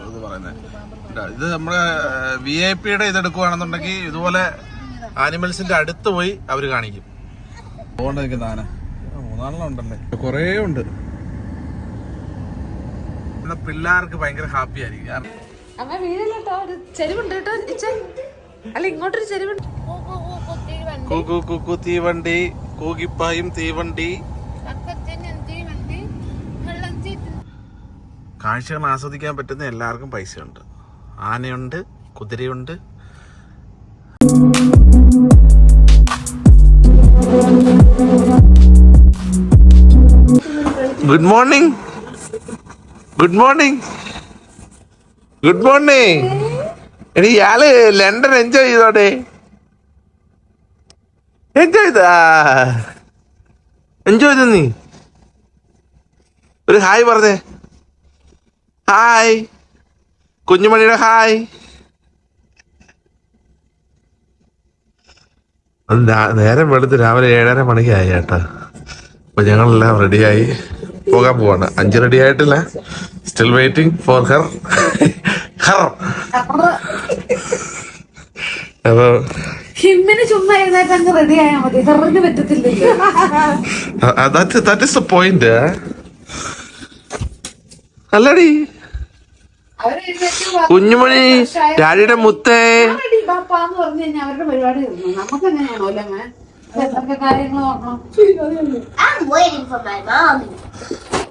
ഇത് പറയുന്നത്. ഇത് നമ്മുടെ VIP യുടെ ഇതെടുക്കുകയാണെന്നുണ്ടെങ്കിൽ ഇതുപോലെ ആനിമൽസിന്റെ അടുത്ത് പോയി അവര് കാണിക്കും. അതുകൊണ്ട് നിൽക്കുന്ന ആന 3-4 ഉണ്ടല്ലേ, കുറേ ഉണ്ട്. പിള്ളേർക്ക് ഭയങ്കര ഹാപ്പി ആയിരിക്കും. അല്ല ഇങ്ങോട്ടൊരു ചെരുവുണ്ട്. തീവണ്ടി, കൂകിപ്പായും തീവണ്ടി. കാഴ്ചകൾ ആസ്വദിക്കാൻ പറ്റുന്ന എല്ലാവർക്കും പൈസയുണ്ട്. ആനയുണ്ട്, കുതിരയുണ്ട്. Good morning, good morning, good morning. എടി ഇയാള് ലണ്ടൻ എൻജോയ് ചെയ്തോടെ, എൻജോയ് ചെയ്ത നീ. ഒരു ഹായ് പറഞ്ഞേ. ഹായ് കുഞ്ഞുമണിയുടെ ഹായ്. അത് നേരം വെളുത്ത് രാവിലെ 7:30 മണിക്കായി ചേട്ടാ. അപ്പൊ ഞങ്ങളെല്ലാം റെഡിയായി പോകാൻ പോവാണ്. 5 റെഡി ആയിട്ടില്ല, സ്റ്റിൽ വെയിറ്റിംഗ് ഫോർ ഹെർ. അപ്പൊ that is the point. അല്ലടി കുഞ്ഞുമണി, ഡാഡിയുടെ മുത്തേ.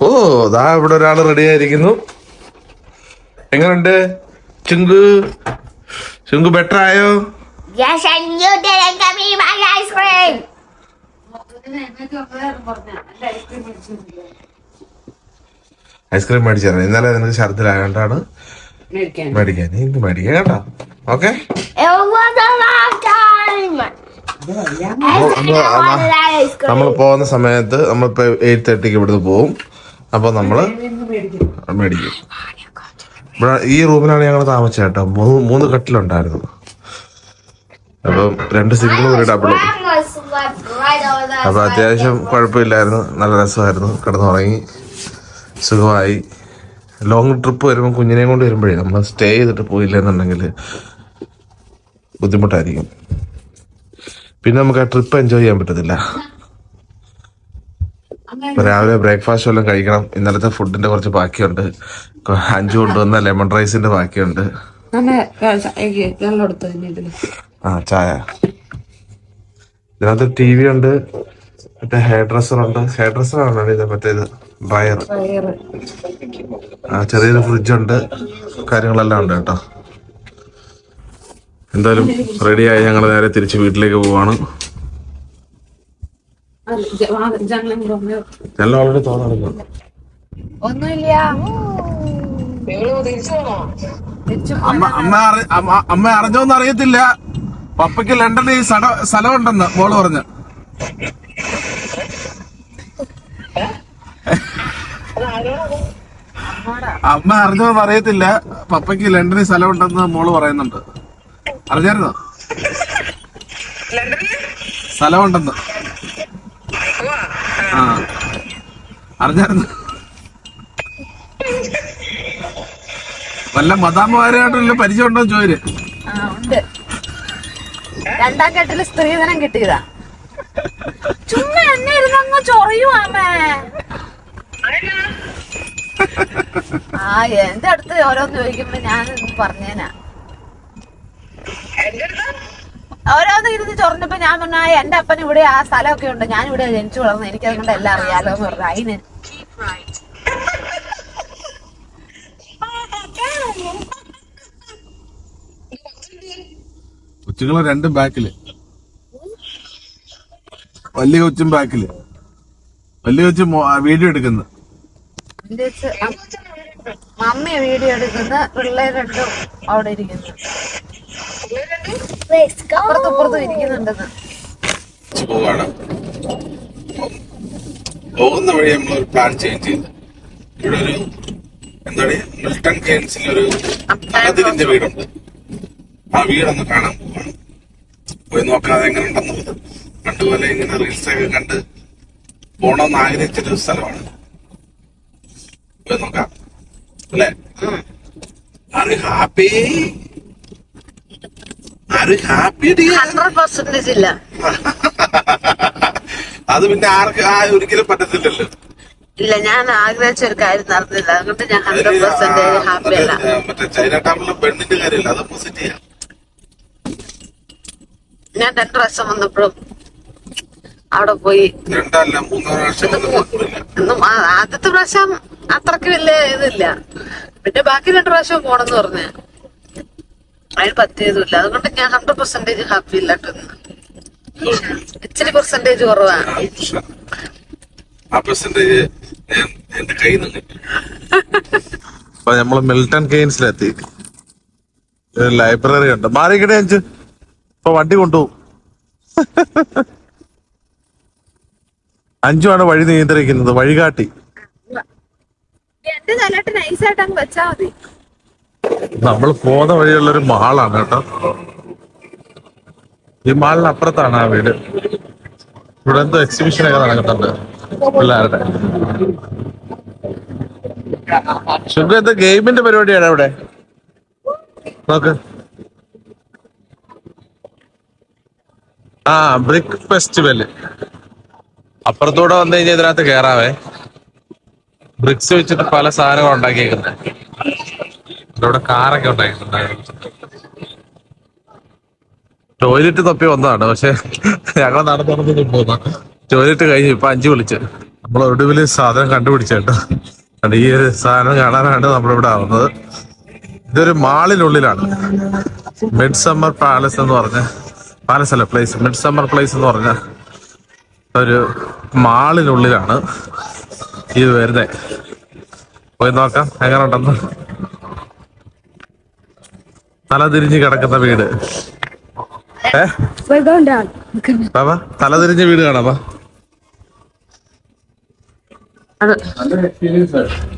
ഓ ദാ ഇവിടെ ഒരാള് റെഡി ആയിരിക്കുന്നു. എങ്ങനുണ്ട് ചുങ്കു? ചുങ്കു ബെറ്റർ ആയോ? ഐസ്ക്രീം മേടിച്ചാണ്. ഇന്നലെ നിനക്ക് ഛർദിലായോണ്ടാണ് മേടിക്കാൻ. എനിക്ക് മേടിക്കാൻ കേട്ടോ. ഓക്കെ, നമ്മൾ പോകുന്ന സമയത്ത് നമ്മളിപ്പോ 8:30 ഇവിടുന്ന് പോവും. അപ്പൊ നമ്മള് മേടിക്കും. ഇവിടെ ഈ റൂമിലാണ് ഞങ്ങൾ താമസിച്ചത് കേട്ടോ. 3 കട്ടിലുണ്ടായിരുന്നു. അപ്പം 2 സിംഗിളും 1 ഡബിളും. അപ്പൊ അത്യാവശ്യം കുഴപ്പമില്ലായിരുന്നു, നല്ല രസമായിരുന്നു. കിടന്നുറങ്ങി സുഖമായി. ലോങ് ട്രിപ്പ് വരുമ്പോൾ കുഞ്ഞിനെയും കൊണ്ട് വരുമ്പോഴേ നമ്മൾ സ്റ്റേ ചെയ്തിട്ട് പോയില്ല എന്നുണ്ടെങ്കിൽ ബുദ്ധിമുട്ടായിരിക്കും. പിന്നെ നമുക്ക് ആ ട്രിപ്പ് എൻജോയ് ചെയ്യാൻ പറ്റത്തില്ല. രാവിലെ ബ്രേക്ക്ഫാസ്റ്റ് എല്ലാം കഴിക്കണം. ഇന്നലത്തെ ഫുഡിന്റെ കുറച്ച് ബാക്കിയുണ്ട്. 5 കൊണ്ടുവന്ന ലെമൺ റൈസിന്റെ ബാക്കിയുണ്ട്. ചായ. ഇതിനകത്ത് TV ഉണ്ട്, മറ്റേ ഹെയർ ഡ്രസ്സർ ഉണ്ട്. ഹെയർ ഡ്രസ്സർ ആണ് ഇത്, മറ്റേത് ഡ്രയർ. ചെറിയൊരു ഫ്രിഡ്ജുണ്ട്. കാര്യങ്ങളെല്ലാം ഉണ്ട് കേട്ടോ. എന്തായാലും റെഡിയായി ഞങ്ങൾ നേരെ തിരിച്ച് വീട്ടിലേക്ക് പോവാണ്. ജനൽ ഓൾറെഡി തോന്നുന്നു. അമ്മ അറിഞ്ഞോന്ന് അറിയത്തില്ല. പപ്പയ്ക്ക് ലണ്ടനിൽ സ്ഥലമുണ്ടെന്ന് മോള് പറഞ്ഞ. അമ്മ അറിഞ്ഞോന്ന് അറിയത്തില്ല. പപ്പയ്ക്ക് ലണ്ടനിൽ സ്ഥലമുണ്ടെന്ന് മോള് പറയുന്നുണ്ട്. അറിഞ്ഞായിരുന്നോ? സ്ഥലമുണ്ടെന്ന്. ആ അറിഞ്ഞായിരുന്നു. വല്ല മദാമ്മമാരായിട്ടുള്ള പരിചയം ഉണ്ടോ ചോദിര്. 2ാം കെട്ടില് സ്ത്രീധനം കിട്ടിയതാ. ചുമ്മാ എന്നെ ഇരുന്നങ്ങ് ചൊറിയുവാമേ. എന്റെ അടുത്ത് ഓരോന്ന് ചോദിക്കുമ്പോ ഞാൻ പറഞ്ഞേനാ. ഓരോന്ന് ഇരുന്ന് ചൊറിഞ്ഞപ്പോ ഞാൻ പറഞ്ഞ എന്റെ അപ്പൻ ഇവിടെ ആ സ്ഥലമൊക്കെ ഉണ്ട്, ഞാൻ ഇവിടെ ജനിച്ചു വളർന്നു, എനിക്കത് കൊണ്ട് എല്ലാം അറിയാലോ എന്ന് പറഞ്ഞു. അതിന് കൊച്ചുങ്ങളെ 2 ബാക്കില്, വലിയ കൊച്ചും ബാക്കില്. വലിയ കൊച്ചു വീഡിയോ എടുക്കുന്നു, മമ്മി വീഡിയോ എടുക്കുന്ന, പിള്ളേർ 2 അവിടെ ഇരിക്കുന്നു, അപ്പുറത്തും ഇരിക്കുന്നുണ്ടെന്ന്. പോകുന്ന വഴി നമ്മളൊരു പ്ലാൻ ചേഞ്ച് ചെയ്തു. ഇവിടെ ഒരു എന്താണ് മിൽട്ടൺ കെയ്ൻസിൽ ഒരു അനതിരിന്റെ വീടുണ്ട്. ആ വീടൊന്ന് കാണാൻ പോവാണ്. പോയി നോക്കാതെ എങ്ങനെ ഉണ്ടെന്നുള്ളത് കണ്ടുപോലെ ഇങ്ങനെ റീൽസൊക്കെ കണ്ട് പോണമെന്ന് ആഗ്രഹിച്ചൊരു സ്ഥലമാണ്. പോയി നോക്കാം അല്ലേ? Are you happy? Are you happy, dear? 100% ഇല്ല. അത് പിന്നെ ആർക്ക് ഒരിക്കലും പറ്റത്തില്ലല്ലോ. ഇല്ല, ഞാൻ ആഗ്രഹിച്ച ഒരു കാര്യം നടന്നില്ല, അതുകൊണ്ട് ഞാൻ 100% ഹാപ്പി അല്ല. മറ്റേ ചൈന ടൗണിലെ പെണ്ണിന്റെ കാര്യമല്ല, അത് പോസിറ്റീവ്. ഞാൻ 2 പ്രാവശ്യം വന്നപ്പോഴും അവിടെ പോയി. 2 അല്ല 3 പ്രാവശ്യം. ആദ്യത്തെ പ്രാവശ്യം അത്രക്ക് വലിയ ഇതില്ല, പിന്നെ ബാക്കി 2 പ്രാവശ്യം പോണെന്ന് പറഞ്ഞ അതിന് പറ്റിയതുമില്ല. അതുകൊണ്ട് ഞാൻ 100% ഹാപ്പി ഇല്ല. ഇച്ചിരി പെർസെന്റേജ് കുറവാണ്. ആ പെർസെന്റേജ് എന്റെ കയ്യിൽ നിന്ന് കിട്ടി. അപ്പൊ നമ്മള് മിൽട്ടൺ കെയ്ൻസിലെത്തി. ലൈബ്രറി ഉണ്ട്. മാറിക്കിടെ 5 ഇപ്പൊ വണ്ടി കൊണ്ടുപോകും. 5 വഴി നിയന്ത്രിക്കുന്നത്, വഴികാട്ടി. എന്റെ തലട്ട് നൈസായിട്ട് അങ്ങ് വെച്ചാ മതി. നമ്മൾ പോകുന്ന വഴിയുള്ളൊരു മാളാണ് കേട്ടോ. ഈ മാളിന് അപ്പുറത്താണ് ആ വീട്. ഇവിടെ എന്തോ എക്സിബിഷനൊക്കെ നടക്കുന്നുണ്ട് പിള്ളേരുടെ. ശുഭ്ര എന്താ ഗെയിമിന്റെ പരിപാടിയാണ് ഇവിടെ. നോക്ക്. ആ ബ്രിക്ക് ഫെസ്റ്റിവല്. അപ്പുറത്തൂടെ വന്നു കഴിഞ്ഞാൽ ഇതിനകത്ത് കേറാവേ. ബ്രിക്സ് വെച്ചിട്ട് പല സാധനങ്ങളും ഉണ്ടാക്കിയേക്കുന്നത്. ഇവിടെ കാറൊക്കെ ഉണ്ടാക്കിയിട്ടുണ്ടായിരുന്നു. ടോയ്ലറ്റ് തപ്പി വന്നതാണ്, പക്ഷെ ഞങ്ങൾ നടന്നു പോകുന്ന ടോയ്ലറ്റ് കഴിഞ്ഞ് ഇപ്പൊ 5 വിളിച്ച് നമ്മൾ ഒടുവിൽ സാധനം കണ്ടുപിടിച്ചേട്ടോ. ഈ ഒരു സാധനം കാണാനാണ് നമ്മളിവിടെ ആവുന്നത്. ഇതൊരു മാളിനുള്ളിലാണ്. മിഡ് സമ്മർ പാലസ് എന്ന് പറഞ്ഞ പാലസ് അല്ല പ്ലേസ്, മിഡ് സമ്മർ പ്ലേസ് എന്ന് പറഞ്ഞ ഒരു മാളിനുള്ളിലാണ് ഇത് വരുന്നത്. പോയി നോക്കാം എങ്ങനെ ഉണ്ടെന്ന്. തലതിരിഞ്ഞ് കിടക്കുന്ന വീട്. ബാബാ തലതിരിഞ്ഞ വീട് കാണാം.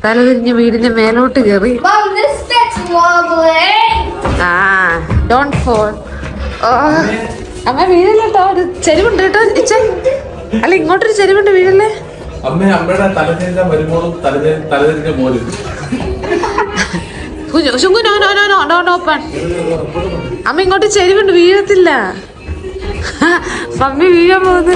തലതിരിഞ്ഞ് വീടിന്റെ മേലോട്ട് കയറി. Don't fall. അമ്മ വീടില്ലട്ടോ, ഒരു ചെരിവുണ്ട് കേട്ടോ. അല്ല ഇങ്ങോട്ടൊരു ചെരിവുണ്ട്, വീടല്ലേ. അമ്മയുടെ തലതിരിഞ്ഞ വരുമ്പോഴും തലതിരിഞ്ഞ പോലും. അമ്മ ഇങ്ങോട്ട് ചെരിവുണ്ട്, വീഴത്തില്ല. മമ്മി വീഴാൻ പോകുന്നു.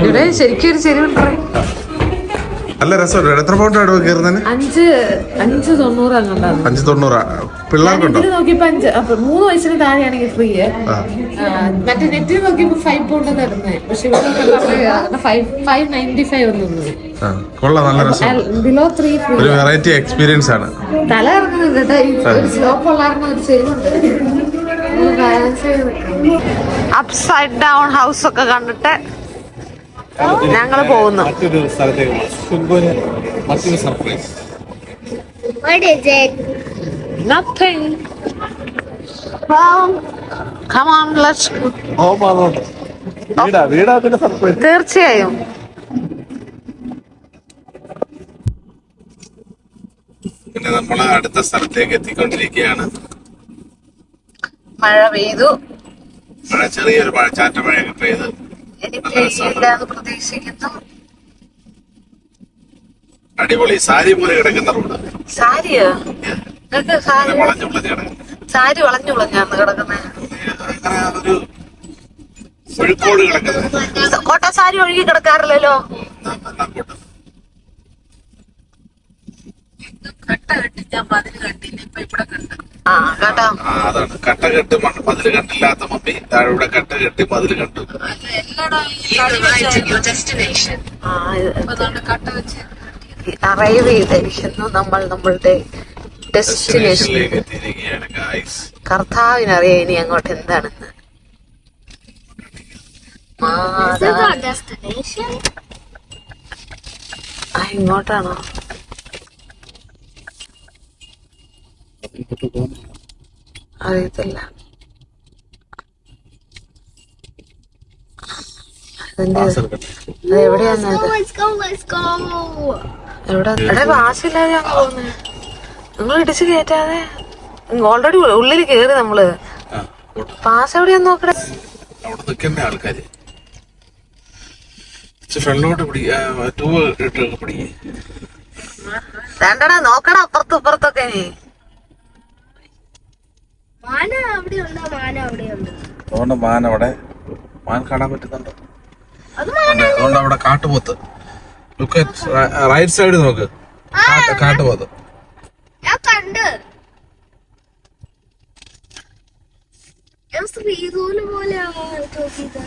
ഇവിടെ ശരിക്കും ഒരു ചെരിവുണ്ട്. നല്ല രസമുണ്ട്. എത്ര പൗണ്ടാണ് കയറുന്നതിന്? 590 അങ്ങോട്ടാണ്. 590. പിള്ളേർക്കുണ്ടോ? നോക്കിയപ്പോ 3 വയസ്സിന് താഴെയാണെങ്കിൽ ഫ്രീ. മറ്റേ നെറ്റിൽ നോക്കിയപ്പോ 5 പൗണ്ട് തരുന്നേ, പക്ഷെ 595 ഒന്നും. കൊള്ളാം, നല്ല രസം. Below 3 free. ഒരു വെറൈറ്റി എക്സ്പീരിയൻസ് ആണ്. തല ഇറങ്ങുന്നത് കേട്ടോ. ഒരു സ്ലോപ്പ് ഉള്ളായിരുന്ന ഒരു ചെരിവുണ്ട്. അപ്സൈഡ് ഡൗൺ ഹൗസ് ഒക്കെ കണ്ടിട്ട് ഞങ്ങള് പോകുന്നു. What is it? Nothing. Well, come on, let's go. തീർച്ചയായും. പിന്നെ നമ്മള് അടുത്ത സ്ഥലത്തേക്ക് എത്തിക്കൊണ്ടിരിക്കുകയാണ്. മഴ പെയ്തു. ചെറിയൊരു ചാറ്റ മഴയൊക്കെ പെയ്ത്. ഇല്ലാന്ന് പ്രതീക്ഷിക്കുന്നു. അടിപൊളി. സാരി പോലെ കിടക്കുന്ന റോഡ്. സാരിയോ? വളഞ്ഞു വളഞ്ഞ് കിടക്കുന്നു. സാരി വളഞ്ഞു വളഞ്ഞാന്ന് കിടക്കുന്നത്. ഒരു ഒഴുക്കോട് കിടക്കുന്നത്. കോട്ട സാരി ഒഴുകി കിടക്കാറില്ലല്ലോ. കട്ട കെട്ടി ഞാൻ മതില് കണ്ടില്ല, ഇപ്പൊ ഇവിടെ കണ്ടു. കേട്ടോ, അതാണ് കട്ട കെട്ട് മതില് കണ്ടില്ലാത്ത മമ്മി താഴെ കട്ട കെട്ടി മതില് കണ്ടു. അറൈവ് ചെയ്തിരിക്കുന്നു നമ്മൾ നമ്മളുടെ ഡെസ്റ്റിനേഷനിലേക്ക് എത്തിയിരിക്കുകയാണ് ഗായ്സ്. കർത്താവിനറിയാം ഇനി അങ്ങോട്ട് എന്താണെന്ന്. Is this our destination? ഇങ്ങോട്ടാണോ? അറിയത്തില്ല. എവിടെയാന്ന്? Let's go. എവിടെ വാശില്ലാതെ പോകുന്നത്? നിങ്ങൾ ഇടിച്ച് കയറ്റാതെ. ഓൾറെഡി ഉള്ളിൽ കേറി നമ്മള്. പാസ് എവിടെയാന്ന് നോക്കണേ. അവിടെ നിൽക്കുന്ന ആൾക്കാര് ഫ്രണ്ടിലോട്ട് പിടി, ട്യൂബ് ഇട്ട് പിടിക്കേ. വേണ്ടടാ, നോക്കടാ അപ്പുറത്തും ഇപ്പുറത്തൊക്കെ നീ. മാന അവിടെ ഉണ്ടോ? മാന അവിടെ ഉണ്ട്. അതുകൊണ്ട് മാൻ അവിടെ, മാൻ കാണാൻ പറ്റുന്നുണ്ടോ? അതുകൊണ്ട് അവിടെ കാട്ടുപോത്ത്. ലുക്ക് റൈറ്റ് സൈഡ് നോക്ക്, കാട്ടുപോത്ത്. ഞാൻ കണ്ട്. ഞാൻ ശ്രീധുവിനെ പോലെയാണോ നോക്കിയത്?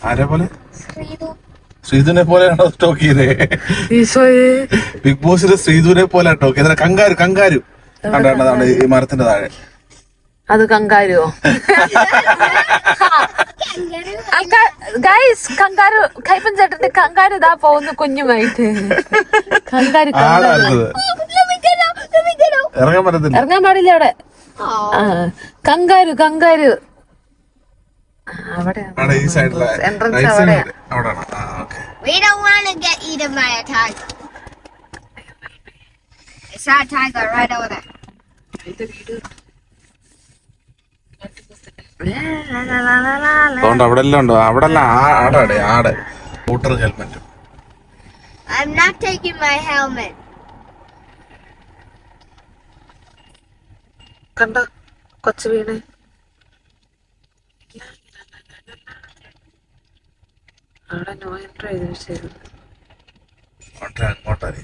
ആരെ പോലെ? ശ്രീധു. ശ്രീധുവിനെ പോലെയാണോ സ്റ്റോക്ക് ചെയ്തേ? ഈശോയെ, ബിഗ് ബോസിലെ ശ്രീധുവിനെ പോലെ സ്റ്റോക്ക് ചെയ്ത. കങ്കാരു കണ്ടാണ് ഈ മരത്തിന്റെ താഴെ. അത് കങ്കാരുവോ? ഗൈസ്, കങ്കാരു, കൈപ്പൻ ചേട്ടന്റെ കങ്കാരു ഇതാ പോകുന്നു കുഞ്ഞുമായിട്ട്. കങ്കാരു ആളായിരുന്നത് ഇറങ്ങാൻ പറ്റത്തില്ല, ഇറങ്ങാൻ പാടില്ല അവിടെ. കങ്കാരു അവിടെ ഈ സൈഡിലെ എൻട്രൻസ് അവിടെ. അവിടെയാണ്. We don't want to get eaten by a tiger. It's that tiger right over there. അതുകൊണ്ട് അവിടെ എല്ലാം ഉണ്ടോ? അവിടെ എല്ലാം ആടാടെ, ആട്. Scooter helmet. I'm not taking my helmet. കണ്ട കൊച്ചു വീണ്. അവിടെ നോ എൻട്രി ചെയ്തു. അങ്ങോട്ടായി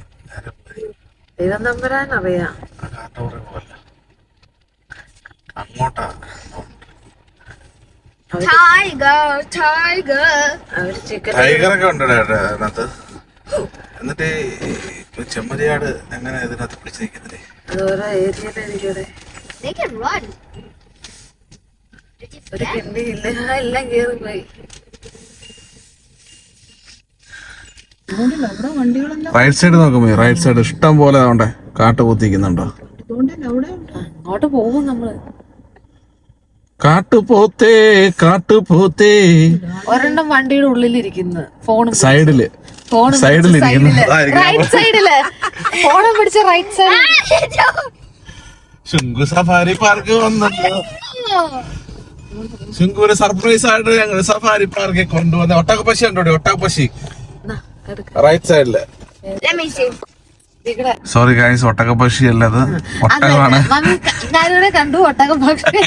ദൈവം തമ്പുരാൻ അറിയാം. അങ്ങോട്ടാ. Tiger. അവര് ചിക്കൻ ടൈഗറൊക്കെ ഉണ്ട് അതിനകത്ത്. എന്നിട്ട് ചെമ്മരിയാട് എങ്ങനെ ഇതിനകത്ത് പിടിച്ചു നിൽക്കുന്നില്ലേ? അത് ഓരോ ഏരിയയിലായിരിക്കും. They can run. Did you ഒരു forget? കിണ്ടിയില്ല, എല്ലാം കേറി പോയി. റൈറ്റ് സൈഡ് നോക്കുമ്പോ റൈറ്റ് സൈഡ് ഇഷ്ടം പോലെ അതുകൊണ്ട് കാട്ട് കുത്തിക്കുന്നുണ്ടോ? അങ്ങോട്ട് പോകും നമ്മള്. കാട്ടുപോത്തേ ഒരെണ്ണം വണ്ടിയുടെ ഉള്ളിലിരിക്കുന്നു, ഫോണും സൈഡില് സൈഡിലിരിക്കുന്നു. റൈറ്റ് സൈഡില് ഫോണും പിടിച്ച റൈറ്റ് സൈഡിൽ. ശുങ്കു സഫാരി പാർക്ക് വന്നല്ലോ. ശുങ്കുവിന് സർപ്രൈസ് ആയിട്ട് ഞങ്ങൾ സഫാരി പാർക്കിൽ കൊണ്ടുവന്ന ഒട്ടകപ്പശി ഉണ്ടോ? ഒട്ടകപ്പശി റൈറ്റ് സൈഡില്. Let me see. Sorry guys, ഒട്ടകപ്പശി അല്ലത് ഒട്ടകമാണ്. ഞാനിവിടെ കണ്ടു ഒട്ടക പക്ഷി.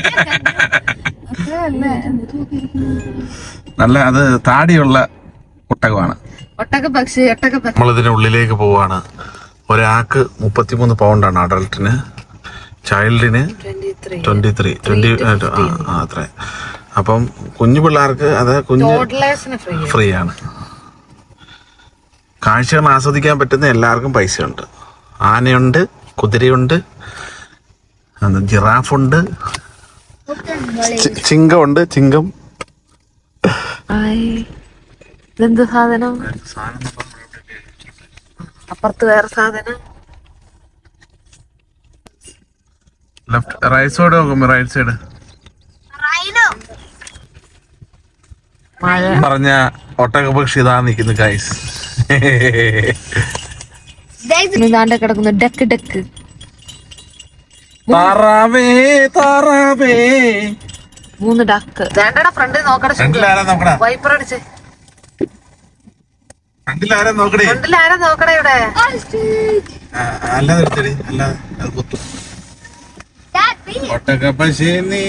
നല്ല അത് താടിയുള്ള ഒട്ടകമാണ്. ഒട്ടക പക്ഷി. നമ്മളിതിന്റെ ഉള്ളിലേക്ക് പോവാണ്. ഒരാൾക്ക് 33 പൗണ്ടാണ്, അഡൾട്ടിന്. ചൈൽഡിന് 23 അത്ര. അപ്പം കുഞ്ഞു പിള്ളേർക്ക് അത് ഫ്രീ ആണ്. കാഴ്ചകൾ ആസ്വദിക്കാൻ പറ്റുന്ന എല്ലാവർക്കും പൈസയുണ്ട്. ആനയുണ്ട്, കുതിരയുണ്ട്, ജിറാഫുണ്ട്, ചിങ്കമുണ്ട്. ചിങ്കം ഇതെന്ത് സാധനം? അപ്പുറത്ത് വേറെ സാധനം. ലെഫ്റ്റ് റൈറ്റ് സൈഡ് നോക്കുമ്പോ റൈറ്റ് സൈഡ് Rhino. പറഞ്ഞ ഒട്ടകപക്ഷി ഇതാ നിൽക്കുന്നു ഗൈസ്. ദാണ്ടെ കിടക്കുന്നു ഡക്ക്. താറാവേ 3 ഡക്ക്. വേണ്ടടാ, ഫ്രണ്ടിൽ നോക്കട. ഫ്രണ്ടിലാരാ നോക്കടാ? വൈപ്പർ അടിച്ച് ഫ്രണ്ടിലാരാ നോക്കടേ? ഫ്രണ്ടിൽ ആരാ നോക്കടേ? ഇവിടെ അല്ലാതെ എടുത്തടി, അല്ലാതെ അത് കുത്തും. That big. ഒട്ടകപ്പശി നീ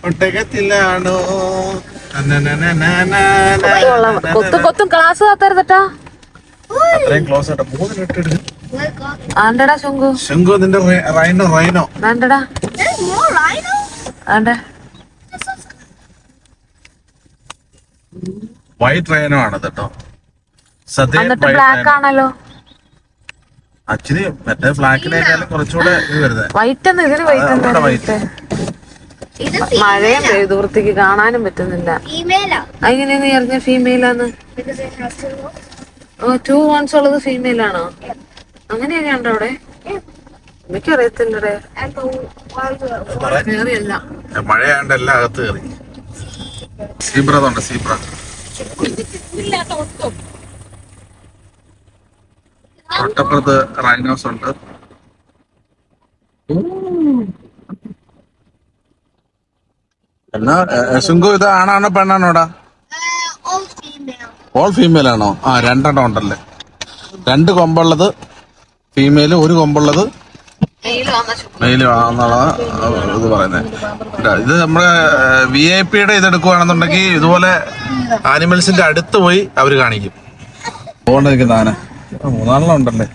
ഒട്ടകത്തിലാണോ? കൊത്തും ക്ലാസ് കാത്തരുതട്ടാ. അത്രയും ക്ലോസ് ആട്ടോ. 3 മിനിറ്റ് എടുക്കും. ആണ്ടടാ ശുങ്കു. ശുങ്കു നിന്റെ റൈനോ വേണ്ടടാ, There's more rhino. ആണ്ടെ. വൈറ്റ് റൈനോ ആണ് കേട്ടോ. എന്നിട്ട് ബ്ലാക്ക് ആണല്ലോ. ആക്ച്വലി മറ്റേ ബ്ലാക്കിനേക്കാളും കുറച്ചുകൂടെ ഇത് വരുന്നത് വൈറ്റ് എന്ന് ഇതിന് വൈറ്റ്. It's a മഴയും പെയ്തു, വൃത്തിക്ക് കാണാനും പറ്റുന്നില്ല. female. അങ്ങനെ നീ അറിഞ്ഞ ഫീമെയിലാന്ന്? Because it has 2 horns. 2 horns ഉള്ളത് ഫീമെയിൽ ആണോ? അങ്ങനെയൊക്കെ ഉണ്ടോ അവിടെ? എനിക്കറിയത്തില്ലടേ. And the ones കേറിയല്ല. മഴയാണ്ട് എല്ലാം അകത്ത് കയറി. സീബ്രതുണ്ട്, സീബ്ര. തൊട്ടപ്പുറത്ത് റൈനോസ് ഉണ്ട്. എന്നാ ശുങ്കു ഇത് ആണാണോ പെണ്ണാണോടാ? all female. ഓൾ ഫീമെയിൽ ആണോ? ആ, 2 ഉണ്ടല്ലേ. 2 കൊമ്പുള്ളത് ഫീമെയില്, 1 കൊമ്പുള്ളത് മെയില് ആണെന്നുള്ള ഇത് പറയുന്നത്. ഇത് നമ്മുടെ VIP യുടെ ഇത് എടുക്കുവാണെന്നുണ്ടെങ്കിൽ ഇതുപോലെ ആനിമൽസിന്റെ അടുത്ത് പോയി അവര് കാണിക്കും. പോകണ്ട നിൽക്കുന്ന ആന 3 ഉണ്ടല്ലേ.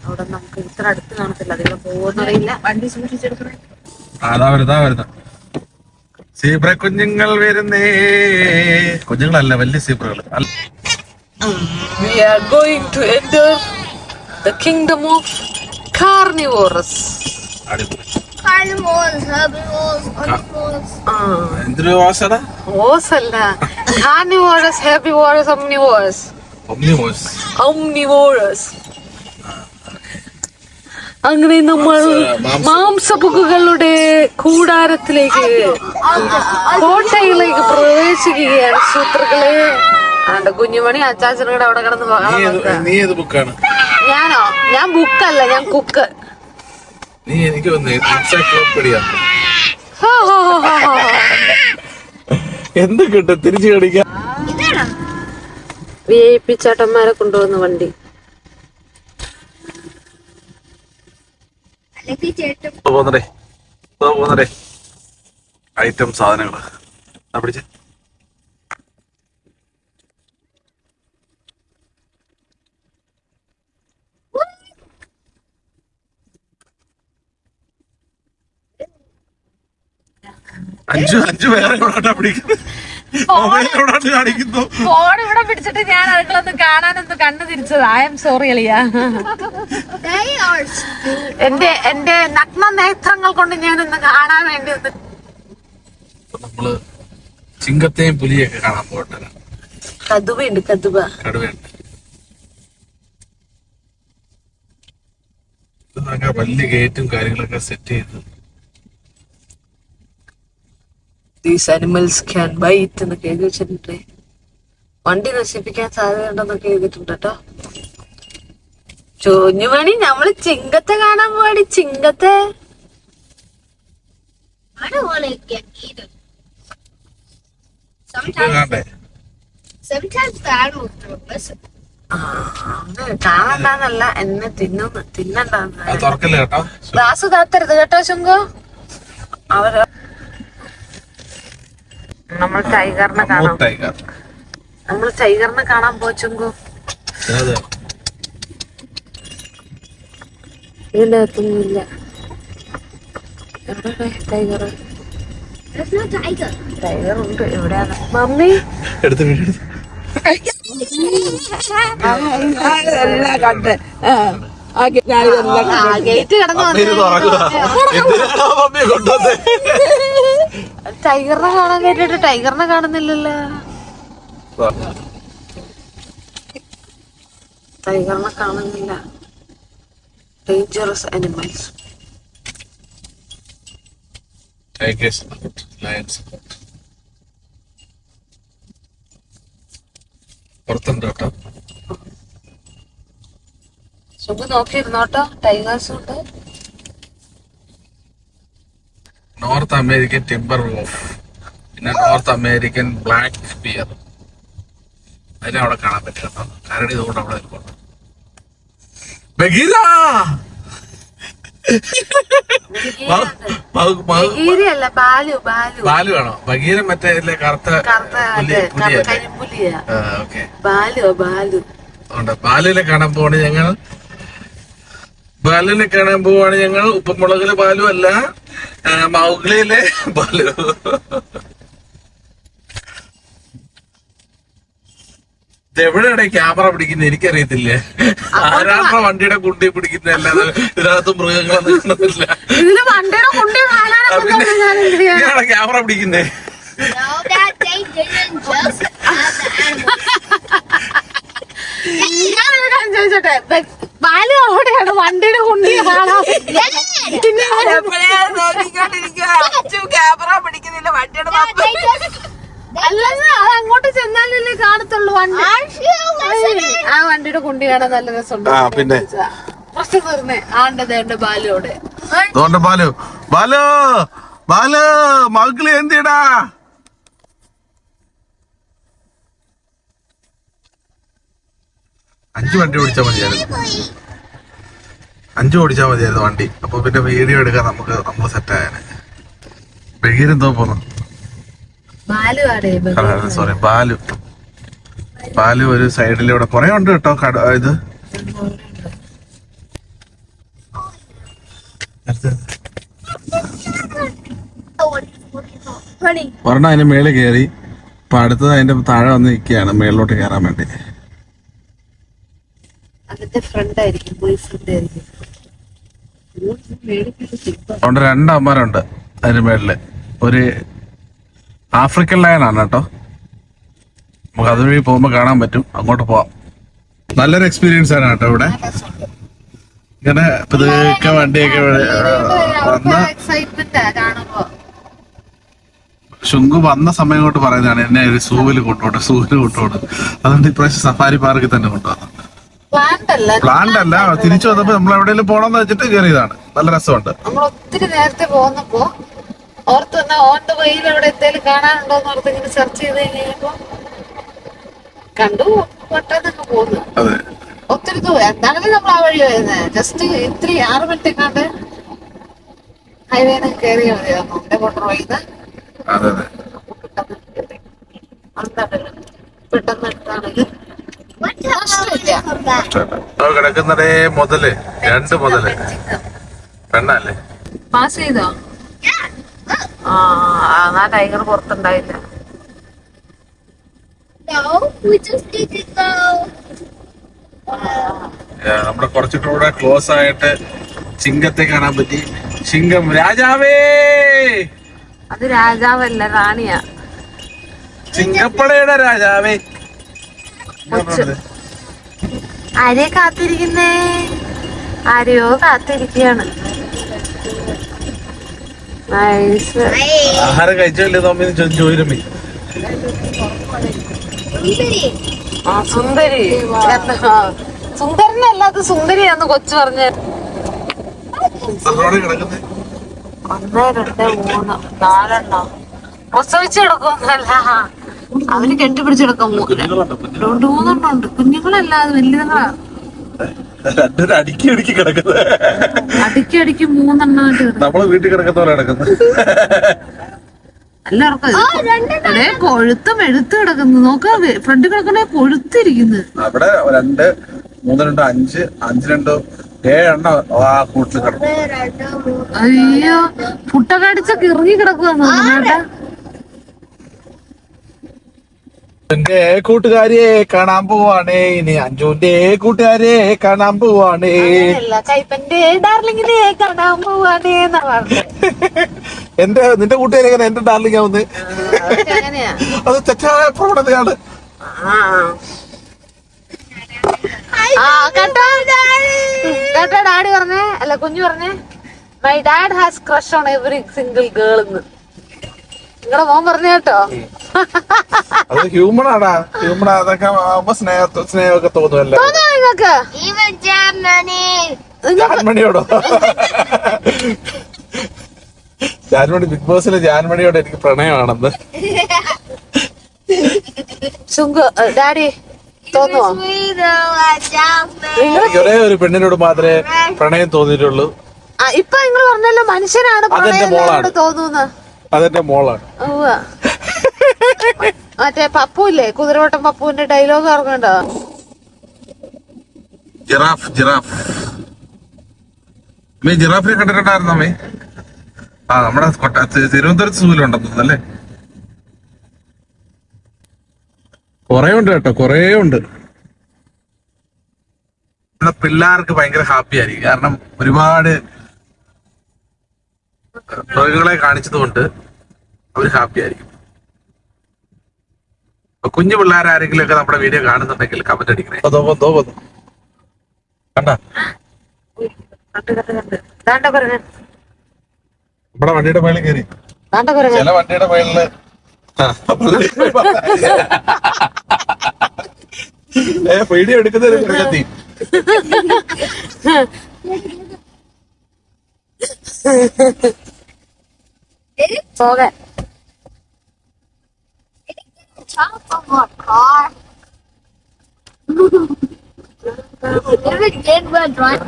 അവിടെ നമുക്ക് ഇത്ര അടുത്ത് കാണത്തില്ല, അതിവിടെ പോകുന്നറിയില്ല. വണ്ടി സൂക്ഷിച്ചെടുക്കണേ. അതാ വരുന്ന സീബ്ര കുഞ്ഞുങ്ങൾ വരുന്നേ. കുഞ്ഞുങ്ങളല്ല, വലിയ സീബ്രകൾ. We are going to enter the kingdom of carnivores. Carnivores, herbivores, omnivores. എന്തൊരു വാസടാ? ഓസല്ല, carnivores, herbivores, omnivores. Omnivores. അങ്ങനെ നമ്മൾ മാംസപുക്കുകളുടെ കൂടാരത്തിലേക്ക്, കോട്ടയിലേക്ക് പ്രവേശിക്കുകയാണ് സുഹൃത്തുക്കളെ. ആണ്ട് കുഞ്ഞുമണി അച്ചാച്ചനോട് അവിടെ കിടന്ന് നീ ഏത് ബുക്കാണ്? ഞാനോ? ഞാൻ ബുക്കല്ല, ഞാൻ കുക്ക്. നീ എനിക്ക് എന്ത് കിട്ടും തിരിച്ചു കടിക്കാൻ? VIP ചേട്ടന്മാരെ കൊണ്ടുവന്ന വണ്ടി. പോന്നടേ ഐറ്റം സാധനങ്ങള് പിടിച്ച്. അഞ്ചു പേരെ പിടിക്കുന്നു. കാണിക്കുന്നു. ഫോൺ ഇവിടെ പിടിച്ചിട്ട് ഞാൻ അതുങ്ങളൊന്നും കാണാനൊന്നും കണ്ണു തിരിച്ചത്. ഐ എം സോറി അളിയാ. എന്റെ നഗ്ന നേത്രങ്ങൾ കൊണ്ട് ഞാനൊന്ന് കാണാൻ വേണ്ടി നമ്മള് ചിങ്കത്തെയും പുലിയൊക്കെ കാണാൻ പോകട്ടെ. കടുവയുണ്ട്, കടുവയുണ്ട്. വലിയ ഗേറ്റും കാര്യങ്ങളൊക്കെ സെറ്റ് ചെയ്ത്. These animals can bite എന്നൊക്കെ എഴുതി വെച്ചിട്ടുണ്ട്. വണ്ടി നശിപ്പിക്കാൻ സാധ്യതയുണ്ടെന്നൊക്കെ എഴുതിയിട്ടുണ്ട് കേട്ടോ. ചോഞ്ഞുമണി, നമ്മള് ചിങ്കത്തെ കാണാൻ പോയി. ചിങ്കത്തെ I don't want to get eaten. Sometimes the animals don't listen. കാണണ്ടെന്നല്ല, എന്നെ തിന്നണ്ടെന്ന്. തുറക്കല്ലേ കേട്ടോ. ഗ്ലാസ് താത്തരുത് കേട്ടോ ശുങ്കോ. അവര് നമ്മൾ ടൈഗറിനെ കാണാൻ പോച്ചുങ്കോ. ഇതിനകത്തൊന്നുമില്ല. എവിടെ ടൈഗർ? ടൈഗർ ഉണ്ട്. എവിടെയാണ് മമ്മി? എടുത്ത് ഗേറ്റ് കിടന്നു. ടൈഗറിനെ കാണാൻ കേട്ടിട്ട് ടൈഗറിനെ കാണുന്നില്ലല്ലോ. ടൈഗറിനെ കാണുന്നില്ല. Dangerous animals. സുഖം നോക്കിയിരുന്നോട്ടോ. ടൈഗേഴ്സും ഉണ്ട്. നോർത്ത് അമേരിക്കൻ ടിംബർ വോൾഫ്, പിന്നെ നോർത്ത് അമേരിക്കൻ ബ്ലാക്ക് ബിയർ. അതിനെ അവിടെ കാണാൻ പറ്റും കേട്ടോ. കരടി ഇതുകൊണ്ട് അവിടെ നിൽക്കണം. ബഗീര ബാലു ആണോ? ബഗീര മറ്റേ കറുത്ത ബാലുവിനെ കാണാൻ പോവാണ് ഞങ്ങൾ. ബാലുവിനെ കാണാൻ പോവാണ് ഞങ്ങൾ. ഉപ്പുമുളകിലെ ബാലു അല്ല, മൗഗ്ലിയിലെ ബാലു. ഇതെവിടെയാണ് ക്യാമറ പിടിക്കുന്നത് എനിക്കറിയത്തില്ല. ആരാണ് വണ്ടിയുടെ കുണ്ടി പിടിക്കുന്നത്? അല്ലാതെ ഇതിനകത്ത് മൃഗങ്ങളൊന്നും കാണുന്നില്ല. ഇയാളെ ക്യാമറ പിടിക്കുന്നേ. ബാലു അവിടെയാണ് വണ്ടിയുടെ കുണ്ടി കാണാൻ. ക്യാമറ പിടിക്കുന്നില്ല വണ്ടിയുടെ. അല്ലെന്ന് അത് അങ്ങോട്ട് ചെന്നാലല്ലേ കാണത്തുള്ളൂ വണ്ടി. ആ വണ്ടിയുടെ കുണ്ടി കാണാൻ നല്ല രസമുണ്ട്. പിന്നെ പ്രശ്നം തീർന്നേ. ആണ്ടതേണ്ട ബാലുവിടെ. ബാലു ബാലു ബാലു മകള് എന്തിടാ? 5 വണ്ടി ഓടിച്ചാൽ മതിയായിരുന്നു. 5 ഓടിച്ചാൽ മതിയായിരുന്നു വണ്ടി. അപ്പൊ പിന്നെ വീഡിയോ എടുക്കാൻ നമ്മൾ സെറ്റായാണ്. ബഹീരെന്തോ പോന്നു. സോറി, ബാലു ഒരു സൈഡിലൂടെ കുറെ ഉണ്ട് കേട്ടോ. ഇത് ഒരെണ്ണം അതിന്റെ മേളിൽ കയറി. ഇപ്പൊ അടുത്തത് അതിന്റെ താഴെ വന്ന് നിൽക്കുകയാണ് മേളിലോട്ട് കയറാൻ വേണ്ടി. അതുകൊണ്ട് 2 അമ്മമാരുണ്ട് അതിന്റെ മേളില്. ഒരു ആഫ്രിക്കൻ ലയനാണ് കേട്ടോ. നമുക്ക് അതുവഴി പോകുമ്പോ കാണാൻ പറ്റും. അങ്ങോട്ട് പോവാം. നല്ലൊരു എക്സ്പീരിയൻസ് ആണ് കേട്ടോ ഇവിടെ. ഇങ്ങനെ പതുക്കെ വണ്ടിയൊക്കെ വന്ന ശുങ്കു വന്ന സമയം കൊണ്ട് പറയുന്നതാണ് എന്നെ ഒരു സൂവില് കൊണ്ടുപോട്ടെ. അതുകൊണ്ട് ഇപ്രാവശ്യം സഫാരി പാർക്കിൽ തന്നെ കൊണ്ടുവന്നു. പ്ലാന്റ് അല്ല, തിരിച്ചു വന്നപ്പോ നമ്മൾ എവിടെയെങ്കിലും പോണെന്ന് വെച്ചിട്ട് കയറിയതാണ്. നല്ല രസമുണ്ട്. നമ്മൾ ഒത്തിരി നേരത്തെ പോന്നപ്പോ ഓർത്ത് ഓൺ ദ വെയിൽ എവിടെ എന്തേലും കാണാനുണ്ടോന്ന് ഓർത്ത് ഇങ്ങനെ സെർച്ച് ചെയ്ത് കഴിഞ്ഞപ്പോ കണ്ടു. പെട്ടെന്ന് പോന്നു. ഒത്തിരി ദൂരം എന്താണെങ്കിലും നമ്മൾ ആ വഴി വരുന്നത്. ജസ്റ്റ് ഇത്തിരി 6 മിനിറ്റ് കണ്ട് ഹൈവേന്ന് കയറിയാൽ മതിയായിരുന്നു. എന്റെ മോട്ടോർ വഴിന്ന് പെട്ടെന്ന് എടുത്താണെങ്കിൽ കിടക്കുന്നതേ മുതല് 2 മുതല് പെണ്ണല്ലേ. പാസ് ചെയ്തോ? ആ ടൈഗർ പുറത്തുണ്ടായില്ല. നമ്മുടെ കുറച്ചിട്ടൂടെ ക്ലോസ് ആയിട്ട് ചിങ്കത്തെ കാണാൻ പറ്റി. ചിങ്കം രാജാവേ. അത് രാജാവല്ല, റാണിയാ. ചിങ്കപ്പടയുടെ രാജാവേ. ആരെയോ കാത്തിരിക്കുന്നേ. ആരെയോ കാത്തിരിക്കുകയാണ്. ആഹാരം കഴിച്ചല്ലേ തമ്മിൽ ചോദിരമ്മി. സുന്ദരി. സുന്ദരനല്ല, അത് സുന്ദരിയാന്ന് കൊച്ചു പറഞ്ഞ. 1 2 3 4 എണ്ണം പ്രസവിച്ച് കിടക്കുമല്ല. അവന് കെട്ടിപ്പിടിച്ച് കിടക്കാൻ 2 3 എണ്ണം ഉണ്ട്. കുഞ്ഞുങ്ങളല്ല, അത് വലിയതുങ്ങളാ. അടുക്കി കിടക്കുന്നത്. അടുക്കി 3 എണ്ണമായിട്ട് നമ്മള് വീട്ടിൽ കിടക്കുന്ന പോലെ കിടക്കുന്നത്. എല്ലാവർക്കും കൊഴുത്തും എഴുത്ത് കിടക്കുന്നു. നോക്കാ ഫ്രണ്ട് കിടക്കണേ കൊഴുത്തിരിക്കുന്നു. അവിടെ 2 3 2 5 5 2 7 എണ്ണം ആ കൂട്ടിൽ കിടക്കും. അയ്യോ, പുട്ടൊക്കെ അടിച്ചൊക്കെ ഇറങ്ങി കിടക്കുവാ. എന്റെ കൂട്ടുകാരിയെ കാണാൻ പോവാണേ. ഇനി അഞ്ജുവിന്റെ കൂട്ടുകാരെ കാണാൻ പോവാണേ. കൈപ്പന്റെ ഡാർലിങ്ങിനെ കാണാൻ പോവാണേ. നിന്റെ കൂട്ടുകാരെ എങ്ങനെ എന്റെ ഡാർലിംഗ് ആവുന്നത്? അത് തെറ്റായ പ്രവണതയാണ്. കേട്ടോ ഡാഡി പറഞ്ഞേ, അല്ല കുഞ്ഞു പറഞ്ഞേ, my dad has crush on every single girl എന്ന്. നിങ്ങളെ മോൻ പറഞ്ഞു കേട്ടോ. അത് ഹ്യൂമണാടാ. അതൊക്കെ സ്നേഹമൊക്കെ തോന്നുമല്ലോ നിങ്ങൾക്ക്. ജാൻമണിയോടോ? ജാൻമണി ബിഗ് ബോസിലെ ജാൻമണിയോട് എനിക്ക് പ്രണയമാണെന്ന് ഡാഡി തോന്നുവോ? ഒരേ ഒരു പെണ്ണിനോട് മാത്രമേ പ്രണയം തോന്നിയിട്ടുള്ളൂ. ഇപ്പൊ നിങ്ങൾ പറഞ്ഞല്ലോ മനുഷ്യനാണ് തോന്നുന്നത്. അതെന്റെ മോളാണ്. മറ്റേ പപ്പു ഇല്ലേ, കുതിരവട്ടം പപ്പുവിന്റെ ഡയലോഗ് ഓർമ്മയുണ്ടോ? ജിറാഫിനെ കണ്ടിട്ടുണ്ടായിരുന്നോ അമ്മേ? നമ്മുടെ തിരുവനന്തപുരത്ത് സൂലുണ്ടെന്ന് അല്ലേ? കൊറേ ഉണ്ട് കേട്ടോ, കൊറേ ഉണ്ട്. പിള്ളേർക്ക് ഭയങ്കര ഹാപ്പി ആയിരിക്കും. കാരണം ഒരുപാട് മൃഗങ്ങളെ കാണിച്ചത് കൊണ്ട് അവര് ഹാപ്പി ആയിരിക്കും. കുഞ്ഞു പിള്ളേരാരെങ്കിലും ഒക്കെ നമ്മുടെ വീഡിയോ കാണുന്നുണ്ടെങ്കിൽ കമന്റ് അടിക്കണേ. കണ്ടാ നമ്മുടെ വണ്ടിയുടെ മേളിൽ കയറി. ചില വണ്ടിയുടെ മേളില് വീഡിയോ എടുക്കുന്നതിന് പോകാൻ top of my car. If it did, we'd run.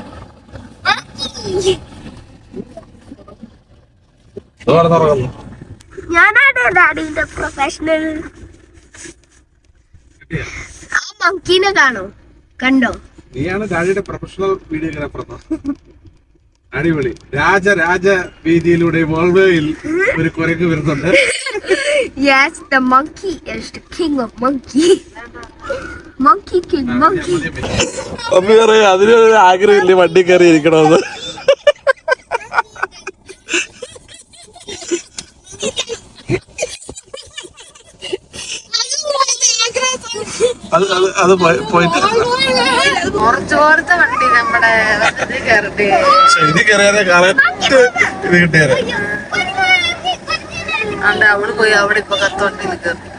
Monkey! ഞാനാണ് ഡാഡിന്റെ പ്രൊഫഷണൽ. ആ മങ്കീനെ കണ്ടോ? നീയാണ് ഡാഡിയുടെ പ്രൊഫഷണൽ വീഡിയോഗ്രാഫർ. അടിപൊളി. രാജ വീതിയിലൂടെ മോൾവേയിൽ ഒരു കുരങ്ങ് വരുന്നുണ്ട്. Yes, the monkey is the king of monkey. Monkey king, monkey. അമ്മ പറയാ അതിനൊരു ആഗ്രഹമില്ലേ വണ്ടി കയറി ഇരിക്കണമെന്ന്. അത് പോയിട്ട് വണ്ടി നമ്മുടെ ഇത് കയറിയാലേ കറക്റ്റ് ഇത് കിട്ടിയാലേ. അണ്ട് അവള് പോയി അവിടെ ഇപ്പൊ കത്തോണ്ടി നിൽക്കുന്നു.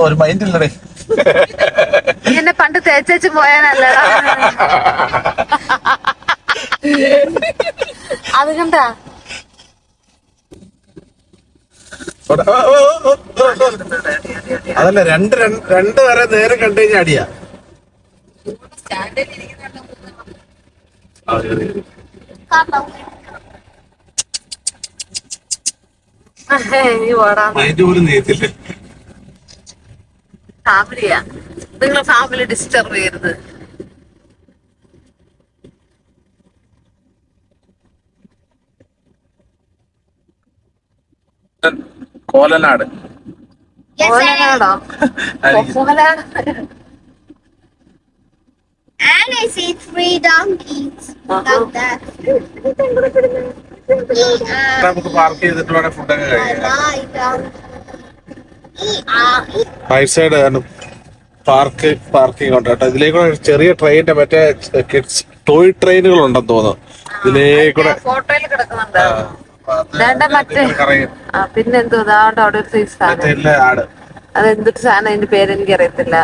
ഒരു മൈൻഡ് ഇല്ലടേ. എന്നെ പണ്ട് തേച്ചു പോയാനല്ലടാ. അത് കണ്ടാ അതല്ല രണ്ട് വരെ നേരെ കണ്ടു കഴിഞ്ഞാൽ അടിയാ. മൈൻഡ് പോലും നീത്തില്ല. ഫാമിലിയാ, നിങ്ങൾ ഫാമിലി ഡിസ്റ്റർബ് ചെയ്യരുത്. കോലനാട്. കോലനാടോ? കോലനാട്. And I see 3 donkeys. Like that. നമുക്ക് പാർക്ക് ചെയ്തിട്ട് വേണം ഫുഡൊക്കെ കഴിക്കാം. റൈറ്റ് സൈഡ് പാർക്കിംഗ് ഉണ്ട് കേട്ടോ. ഇതിലേക്കൂടെ ചെറിയ ട്രെയിനിന്റെ മറ്റേ കിഡ്സ് ടോയ് ട്രെയിനുകൾ ഉണ്ടെന്ന് തോന്നുന്നു. ഇതിലേക്കൂടെ ഫോട്ടോയിൽ കിടക്കുന്നുണ്ട്. മറ്റേ പിന്നെന്തോ അവിടെ ഒരു സൈസ് സാധനം. അതെന്തൊരു സാധനം, അതിന്റെ പേരെനിക്ക് അറിയത്തില്ല.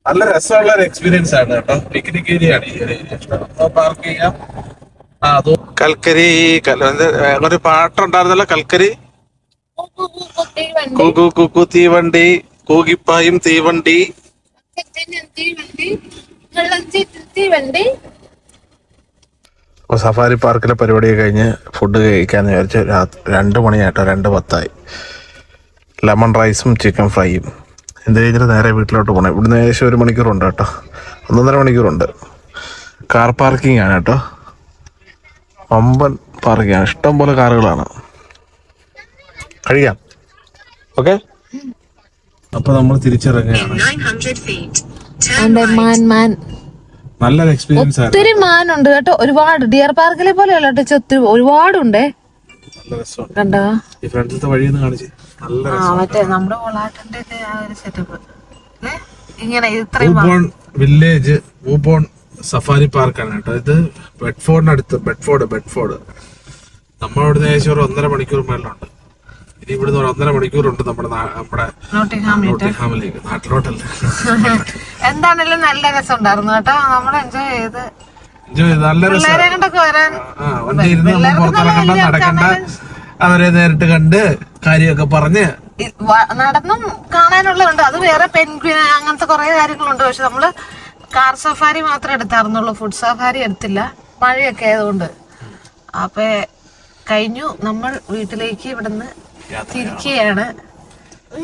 നല്ല രസമുള്ള ഒരു എക്സ്പീരിയൻസ് ആണ് കേട്ടോ. പിക്നിക് ഏരിയ ആണ് ഈ പാർക്ക് ചെയ്യാം. കൽക്കരി ഒരു പാട്ടുണ്ടായിരുന്നല്ലോ, കൽക്കരി കുക്കു തീവണ്ടി, കൂകിപ്പായും തീവണ്ടി. സഫാരി പാർക്കിലെ പരിപാടിയൊക്കെ കഴിഞ്ഞ് ഫുഡ് കഴിക്കാന്ന് വിചാരിച്ച് 2 മണിയായിട്ടോ, 2:10. ലെമൺ റൈസും ചിക്കൻ ഫ്രൈയും എന്ത് കഴിഞ്ഞിട്ട് നേരെ വീട്ടിലോട്ട് പോകണം. ഇവിടുന്ന് ഏകദേശം 1 മണിക്കൂറുണ്ട് കേട്ടോ, 1.5 മണിക്കൂറുണ്ട്. കാർ പാർക്കിംഗ് ആണ് കേട്ടോ, വമ്പൻ പാർക്കിംഗ് ആണ്, ഇഷ്ടം പോലെ കാറുകളാണ്. കഴിയാം. ഓക്കെ, അപ്പൊ നമ്മൾ തിരിച്ചിറങ്ങുകയാണ്. നല്ലൊരു എക്സ്പീരിയൻസ് ആണ്. ഒത്തിരി മാനുണ്ട് കേട്ടോ, ഒരുപാട്. ഡിയർ പാർക്കിലെ പോലെയല്ല കേട്ടോ, ഒത്തിരി ഒരുപാടുണ്ടേ. കണ്ടോ ഈ ഫ്രണ്ടിലത്തെ വഴിയൊന്ന് കാണിച്ച്. മറ്റേ നമ്മുടെ കൊളാട്ടന്റെ ആ ഒരു സെറ്റപ്പ് ഇങ്ങനെ വില്ലേജ് ഊബോൺ സഫാരി പാർക്കാണ് കേട്ടോ. ഇത് ബെഡ്ഫോർഡിനടുത്ത്, ബെഡ്ഫോർഡ്. നമ്മളിവിടുന്ന് ഏകദേശം ഒരു 1.5 മണിക്കൂർ മേലുണ്ട്. ഇനി ഇവിടുന്ന് 1.5 മണിക്കൂറുണ്ട് നമ്മുടെ നോട്ടിംഗ്ഹാമിലേക്ക്, നാട്ടിലോട്ടല്ല. എന്താണെങ്കിലും നല്ല രസം ഉണ്ടായിരുന്നു കേട്ടോ, നമ്മൾ എൻജോയ് ചെയ്ത്. നല്ല രസം. വണ്ടി ഇരുന്ന് നമ്മൾ പുറത്തിറങ്ങണ്ട, നടക്കണ്ട, അവരെ നേരിട്ട് കണ്ട് കാര്യമൊക്കെ പറഞ്ഞ് നടന്നും കാണാനുള്ളതുണ്ട്. അത് വേറെ പെൻഗ്വിൻ അങ്ങനത്തെ കുറെ കാര്യങ്ങളുണ്ട്. പക്ഷെ നമ്മള് കാർ സഫാരി മാത്രമേ എടുത്തായിരുന്നുള്ളൂ, ഫുഡ് സഫാരി എടുത്തില്ല, മഴയൊക്കെ ആയതുകൊണ്ട്. അപ്പൊ കഴിഞ്ഞു, നമ്മൾ വീട്ടിലേക്ക് ഇവിടുന്ന് തിരിക്കുകയാണ്.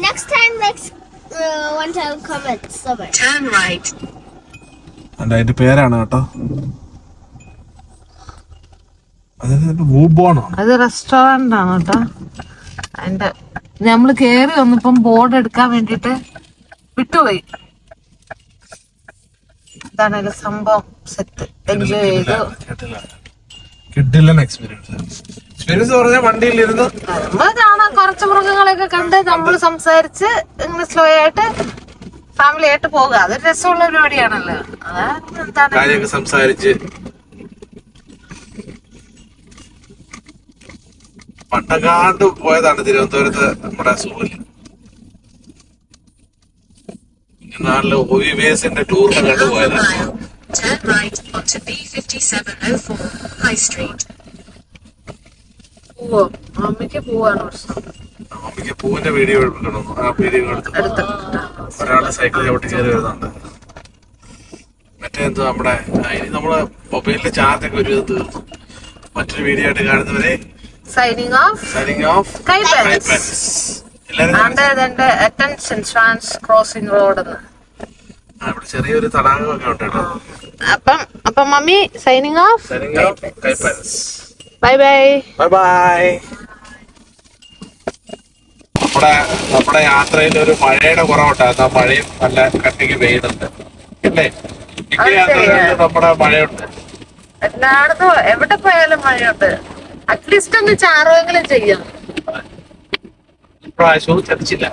Next time, let's want to come at summer. Turn right. അതിന്റെ പേരാണ് കേട്ടോ, അത് റെസ്റ്റോറന്റ് ആണ് കേട്ടോ. അതിന്റെ നമ്മള് കേറി വന്നപ്പം ബോർഡ് എടുക്കാൻ വേണ്ടിട്ട് വിട്ടുപോയി. ഇതാണല്ലോ സംഭവം. സെറ്റ് എൻജോയ് ചെയ്തു. എക്സ്പീരിയൻസ് പറഞ്ഞാൽ വണ്ടിയിലിരുന്ന് നമ്മള് കാണാൻ കുറച്ച് മൃഗങ്ങളെയൊക്കെ കണ്ട് നമ്മൾ സംസാരിച്ച് ഇങ്ങനെ സ്ലോ ആയിട്ട് ഫാമിലി ആയിട്ട് പോകുക. അതൊരു രസമുള്ള പരിപാടിയാണല്ലോ. അതാണ് സംസാരിച്ച് പണ്ടങ്ങാണ്ട് പോയതാണ് തിരുവനന്തപുരത്ത് നമ്മുടെ സൂവിൽ. നാട്ടിലെ ഒവിവേസിന്റെ ടൂറിന് കണ്ടുപോയതാണ്. Turn right onto B5704 High Street. പോവോ? മമ്മിക്ക് പോവാണ് പ്രശ്നം. മമ്മിക്ക് പൂവിന്റെ വീഡിയോ എടുക്കണം. ആ വീഡിയോ എടുത്ത് ഒരാള് സൈക്കിൾ ചവിട്ടി കയറി വരുന്നുണ്ട്. മറ്റേ എന്തോ നമ്മുടെ ഇനി നമ്മള് മൊബൈലിലെ ചാർജൊക്കെ ഒരു തീർന്നു. മറ്റൊരു വീഡിയോ ആയിട്ട് കാണുന്നവരെ signing off. Attention trans crossing road. ഇവിടെ ചെറിയൊരു തടാകമൊക്കെ ഉണ്ട് കേട്ടോ. അപ്പം mummy signing off. Bye bye. നമ്മുടെ യാത്രയിൽ ഒരു മഴയുടെ കുറവുണ്ടായിരുന്നു. ആ മഴയും നല്ല കട്ടിക്ക് പെയ്യുന്നുണ്ട് അല്ലേ? യാത്രകളിൽ നമ്മുടെ മഴയുണ്ട്. എല്ലായിടത്തും എവിടെ പോയാലും മഴയുണ്ട്. അറ്റ്ലീസ്റ്റ് ഒന്ന് ചാറുവെങ്കിലും ചെയ്യാം. ഇപ്രാവശ്യവും ചതിച്ചില്ല.